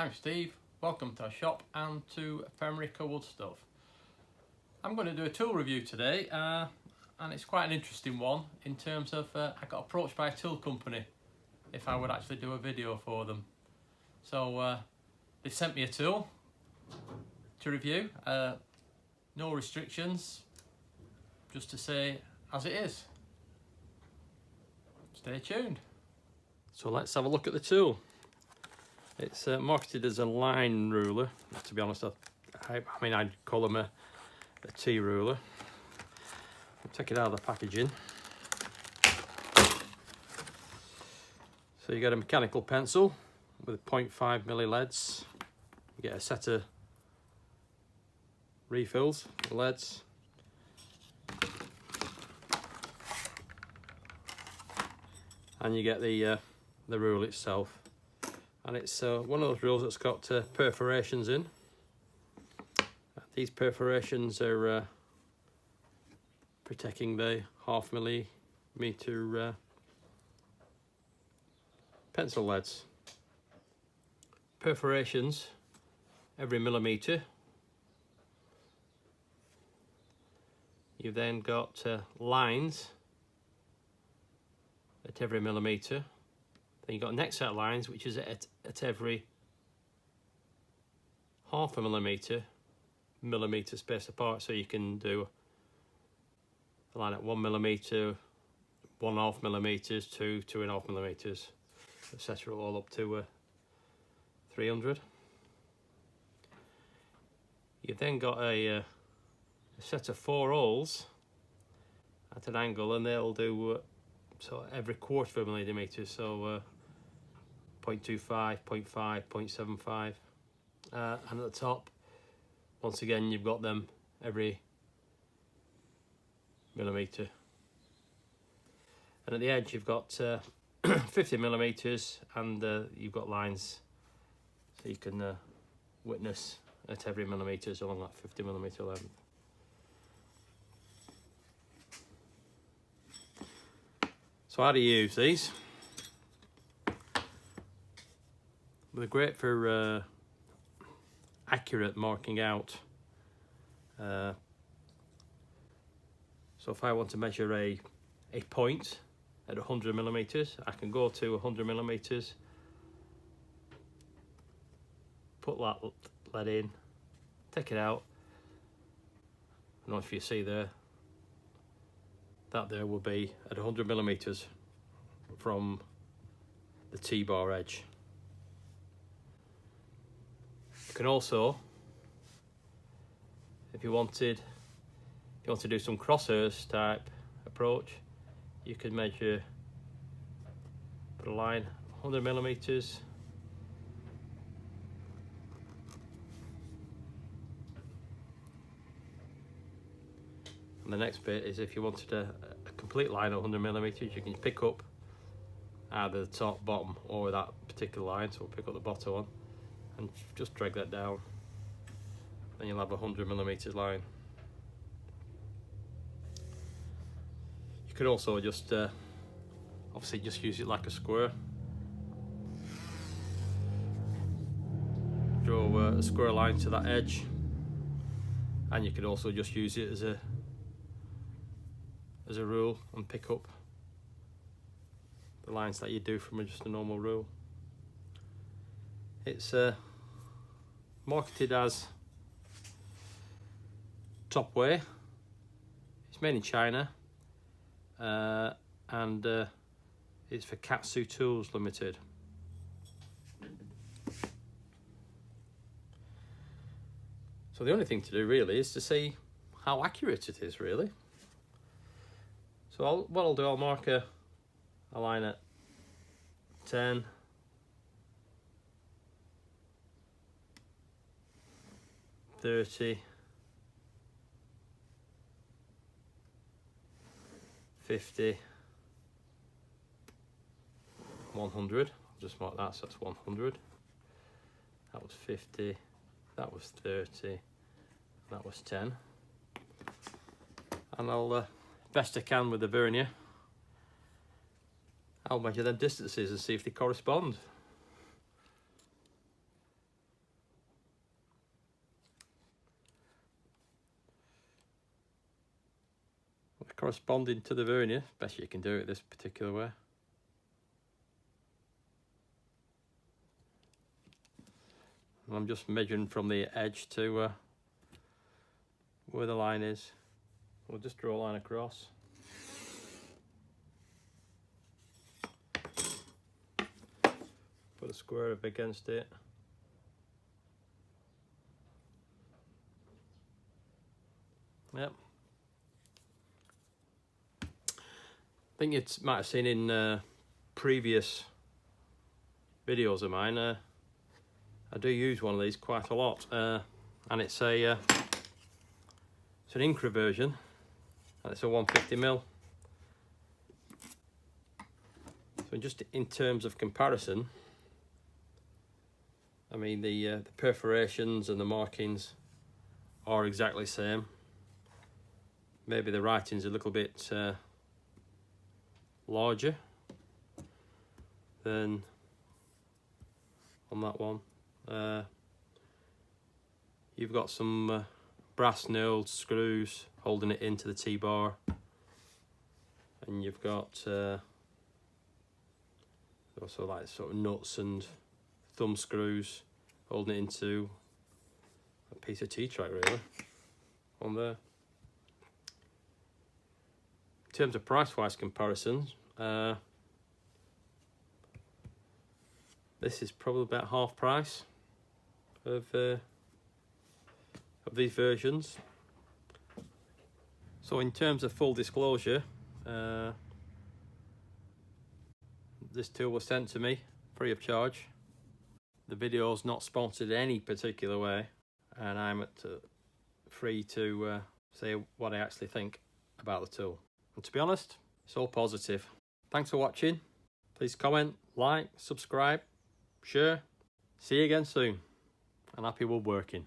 I'm Steve, welcome to our shop and to Fenrica Wood Stuff. I'm going to do a tool review today and it's quite an interesting one in terms of I got approached by a tool company if I would actually do a video for them. So they sent me a tool to review, no restrictions, just to say as it is. Stay tuned. So let's have a look at the tool. It's marketed as a line ruler. To be honest, I mean I'd call them a T ruler. I'll take it out of the packaging. So you get a mechanical pencil with 0.5 milli leads. You get a set of refills for leads. And you get the rule itself. And it's one of those rules that's got perforations in. These perforations are protecting the 0.5 millimeter pencil leads. Perforations every millimeter. You've then got lines at every millimeter. Then you've got a next set of lines which is at every 0.5 millimeter space apart, so you can do a line at 1 millimeter, 1.5 millimeters, 2.5 millimeters, etc., all up to 300. You've then got a set of 4 holes at an angle, and they'll do so every 1/4 millimeter, so 0.25, 0.5, 0.75, and at the top, once again, you've got them every millimeter, and at the edge you've got 50 millimeters, and you've got lines, so you can witness at every millimeters along that 50 millimeter length. So how do you use these? They're great for accurate marking out. So if I want to measure a point at 100 millimeters, I can go to 100 millimeters, put that lead in, take it out. I don't know if you see there, that there will be at 100 millimeters from the T-bar edge. You can also, if you want to do some crosshairs type approach, you could measure, put a line 100 millimeters, and the next bit is if you wanted a complete line of 100 millimeters, you can pick up either the top, bottom, or that particular line. So we'll pick up the bottom one and just drag that down, then you'll have a 100 millimeters line. You could also just obviously just use it like a square. Draw a square line to that edge, and you could also just use it as a rule and pick up the lines that you do from just a normal rule. It's marketed as TopWay. It's made in China, and it's for Katsu Tools Limited. So the only thing to do really is to see how accurate it is, really. So what I'll do, I'll mark a line at 10, 30, 50, 100. I'll just mark that, so that's 100. That was 50, that was 30, that was 10. And I'll, best I can with the vernier, I'll measure them distances and see if they correspond. corresponding to the vernier, best you can do it this particular way. And I'm just measuring from the edge to where the line is. We'll just draw a line across. Put a square up against it. Yep. I think you might have seen in previous videos of mine, I do use one of these quite a lot, and it's an Incra version, and it's a 150mm. So just in terms of comparison, I mean the perforations and the markings are exactly the same. Maybe the writing's a little bit larger than on that one. You've got some brass nailed screws holding it into the T-bar, and you've got also like sort of nuts and thumb screws holding it into a piece of T-track really on there. In terms of price-wise comparisons, this is probably about half price of these versions. So in terms of full disclosure, this tool was sent to me free of charge. The video is not sponsored in any particular way, and I'm free to say what I actually think about the tool. And to be honest, it's all positive. Thanks for watching. Please comment, like, subscribe, share. See you again soon, and happy woodworking.